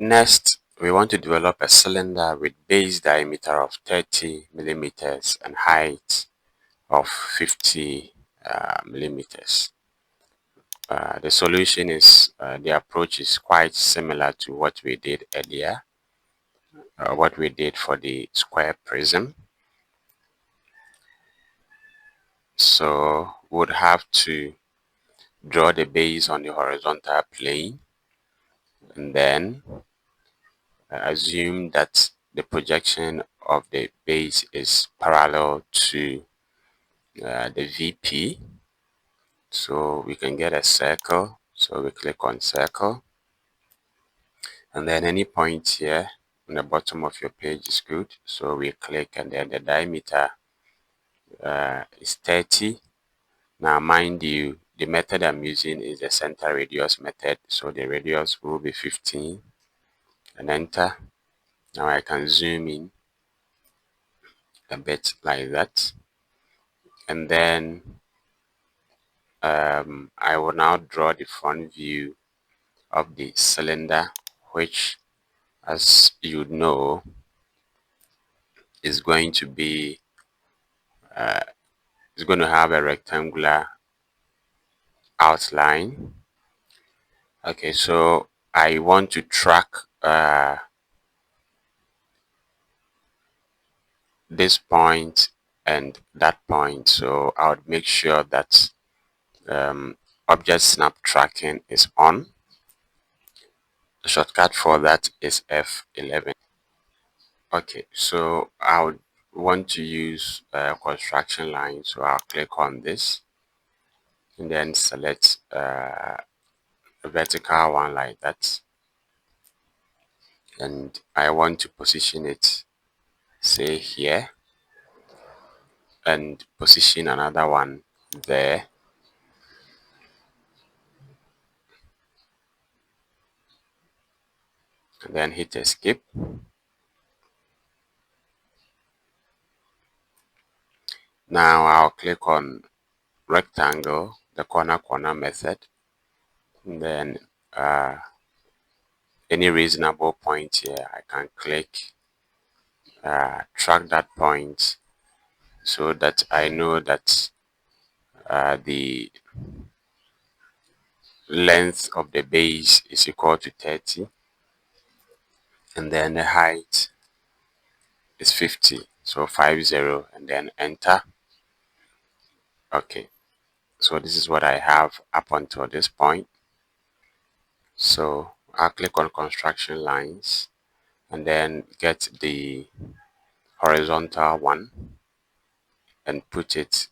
Next, we want to develop a cylinder with base diameter of 30 millimeters and height of 50 millimeters. The solution is, the approach is quite similar to what we did earlier, what we did for the square prism. So would have to draw the base on the horizontal plane, and then assume that the projection of the base is parallel to the VP. So we can get a circle. So we click on circle, and then any point here on the bottom of your page is good. So we click, and then the diameter is 30. Now mind you, the method I'm using is the center radius method, so the radius will be 15, and enter. Now I can zoom in a bit like that, and then I will now draw the front view of the cylinder, which, as you know, is going to be is going to have a rectangular outline. Okay, so I want to track this point and that point, so I would make sure that object snap tracking is on. The shortcut for that is F11. Okay, so I would want to use a construction line, so I'll click on this and then select a vertical one like that, and I want to position it, say here, and position another one there, and then hit escape. Now I'll click on rectangle, the corner method, and then any reasonable point here I can click, track that point, so that I know that the length of the base is equal to 30, and then the height is 50, so 50, and then enter. Okay, so this is what I have up until this point. So I'll click on construction lines and then get the horizontal one and put it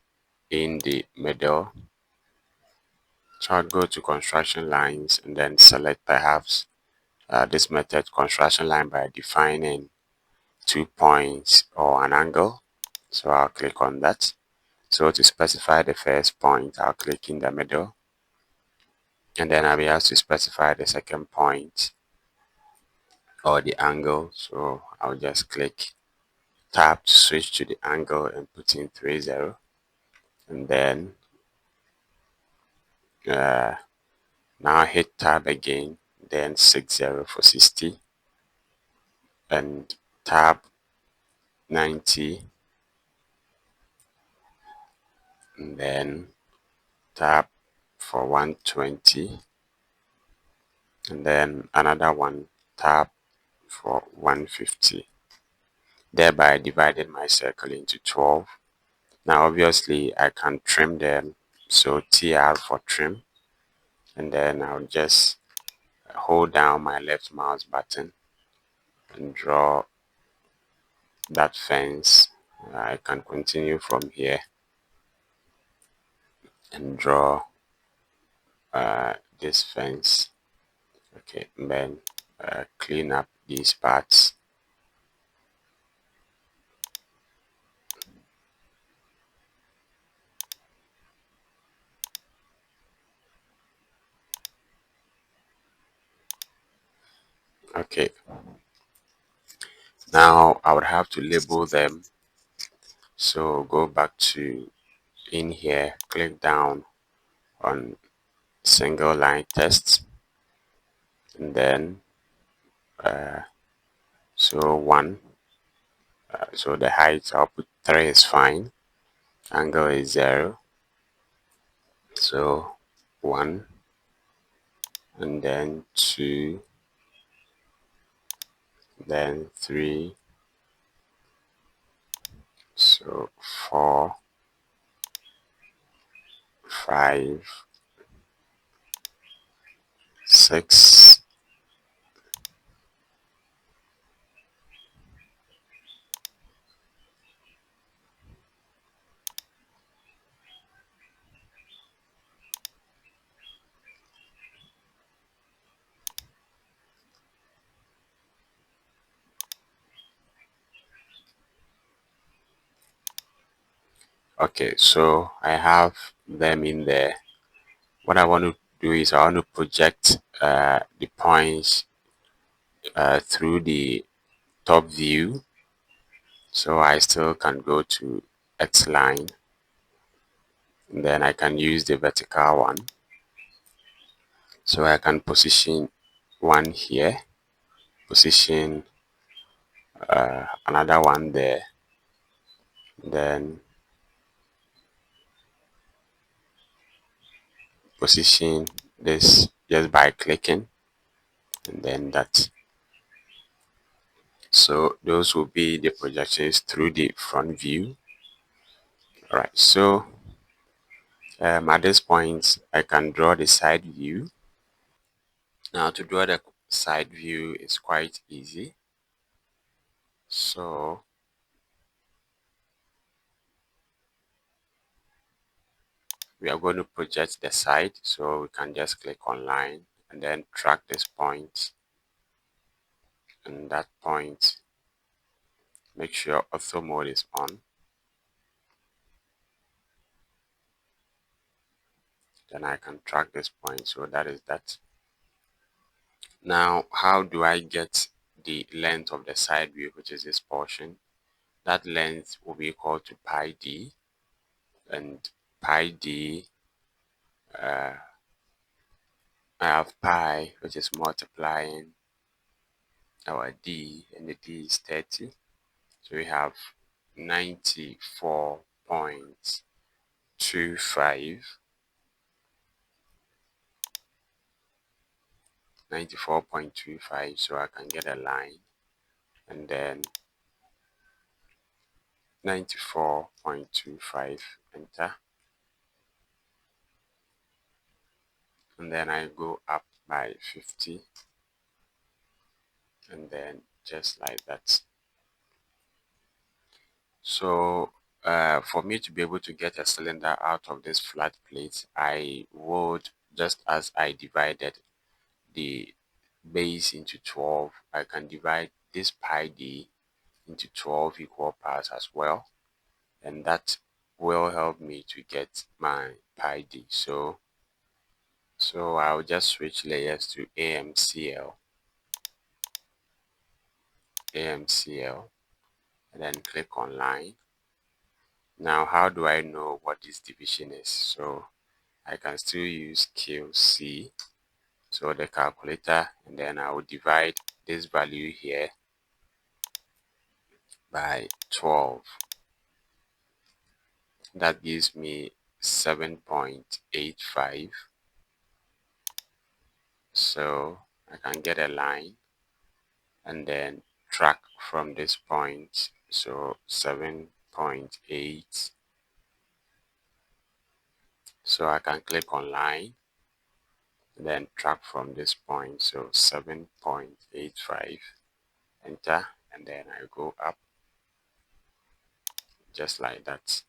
in the middle. So I'll go to construction lines and then select perhaps this method, construction line, by defining 2 points or an angle. So I'll click on that. So to specify the first point, I'll click in the middle, and then I'll be asked to specify the second point or the angle. So I'll just click tab to switch to the angle and put in 30, and then now hit tab again, then 60 for 60, and tab 90, and then tab for 120, and then another one, tab for 150. Thereby divided my circle into 12. Now obviously I can trim them, so TR for trim, and then I'll just hold down my left mouse button and draw that fence. I can continue from here and draw this fence. Okay, and then clean up these parts. Okay, now I would have to label them. So go back to in here, click down on single line text, and then So 1. So the height, I'll put 3 is fine. Angle is 0. So 1, and then 2, then 3, so 4, 5, 6. Okay, so I have them in there. What I want to do is I want to project the points through the top view. So I still can go to X line, and then I can use the vertical one. So I can position one here, position another one there, then position this just by clicking, and then that. So those will be the projections through the front view. All right, so at this point I can draw the side view. Now to draw the side view is quite easy. So we are going to project the side, so we can just click on line and then track this point, and that point, make sure ortho mode is on. Then I can track this point, so that is that. Now how do I get the length of the side view, which is this portion? That length will be equal to pi d, and pi d, I have pi, which is multiplying our d, and the d is 30. So we have 94.25, 94.25. So I can get a line, and then 94.25, enter, and then I go up by 50, and then just like that. So for me to be able to get a cylinder out of this flat plate, I would, just as I divided the base into 12, I can divide this pi d into 12 equal parts as well, and that will help me to get my pi d. So I'll just switch layers to AMCL, and then click on line. Now how do I know what this division is? So I can still use QC, so the calculator, and then I will divide this value here by 12. That gives me 7.85. So I can get a line and then track from this point. So 7.8. So I can click on line, then track from this point. So 7.85, enter, and then I go up just like that.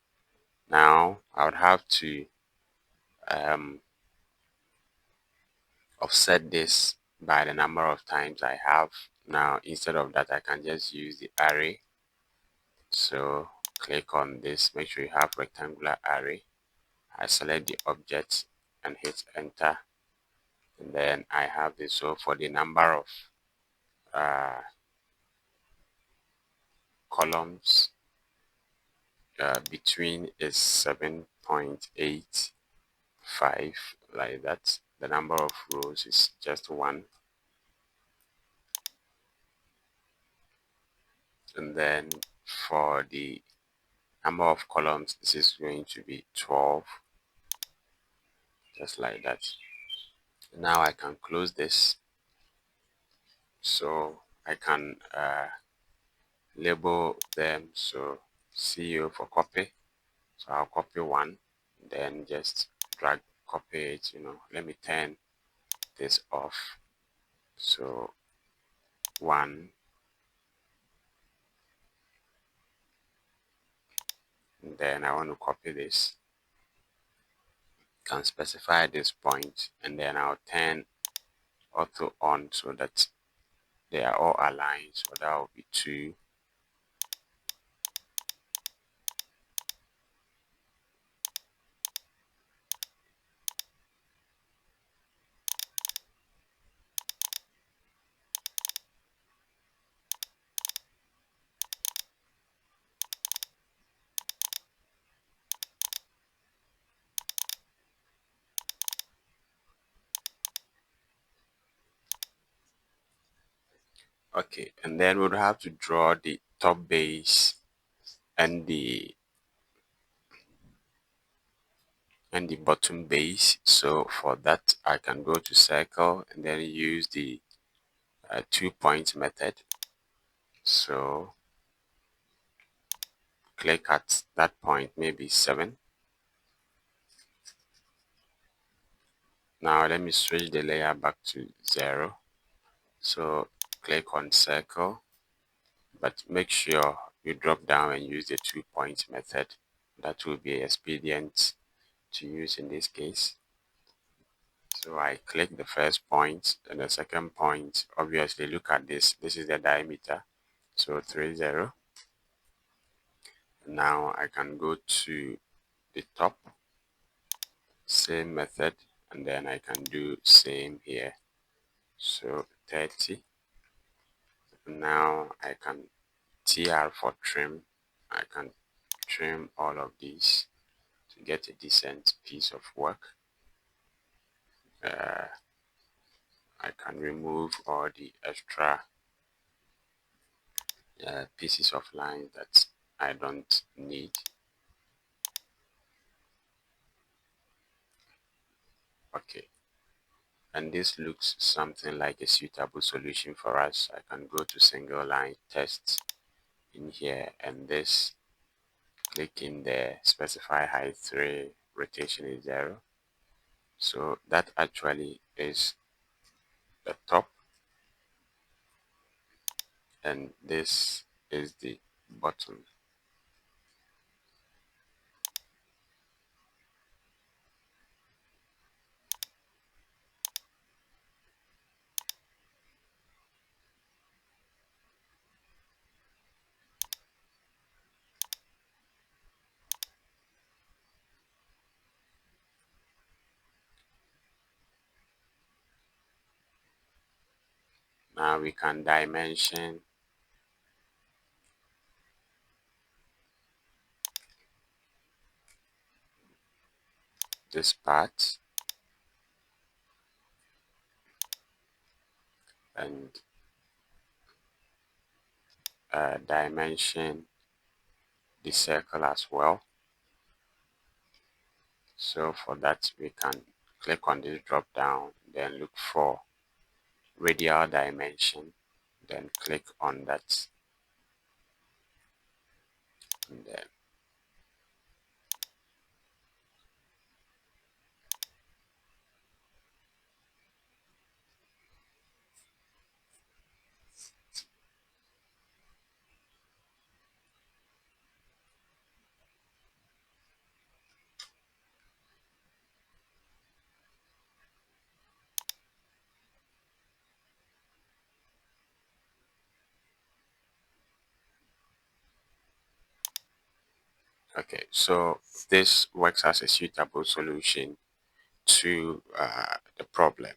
Now I would have to offset this by the number of times I have. Now instead of that, I can just use the array. So click on this, make sure you have rectangular array. I select the object and hit enter, and then I have this. So for the number of columns between is 7.85, like that. The number of rows is just 1. And then for the number of columns, this is going to be 12, just like that. Now I can close this, so I can label them. So CO for copy, so I'll copy one, then just drag copy it. Let me turn this off. So one, and then I want to copy this, can specify this point, and then I'll turn auto on so that they are all aligned. So that will be 2. Okay, and then we'll have to draw the top base and the bottom base. So for that, I can go to circle and then use the 2-point method. So click at that point, maybe 7. Now let me switch the layer back to 0. So click on circle, but make sure you drop down and use the 2-point method. That will be expedient to use in this case. So I click the first point and the second point. Obviously, look at this. This is the diameter. So 30. Now I can go to the top, same method, and then I can do same here. So 30. Now I can TR for trim. I can trim all of these to get a decent piece of work. I can remove all the extra pieces of line that I don't need. Okay, and this looks something like a suitable solution for us. I can go to single line tests in here, and this, click in there, specify height 3, rotation is 0. So that actually is the top, and this is the bottom. Now we can dimension this part and dimension the circle as well. So for that, we can click on this drop down, then look for radial dimension, then click on that, and then okay, so this works as a suitable solution to the problem.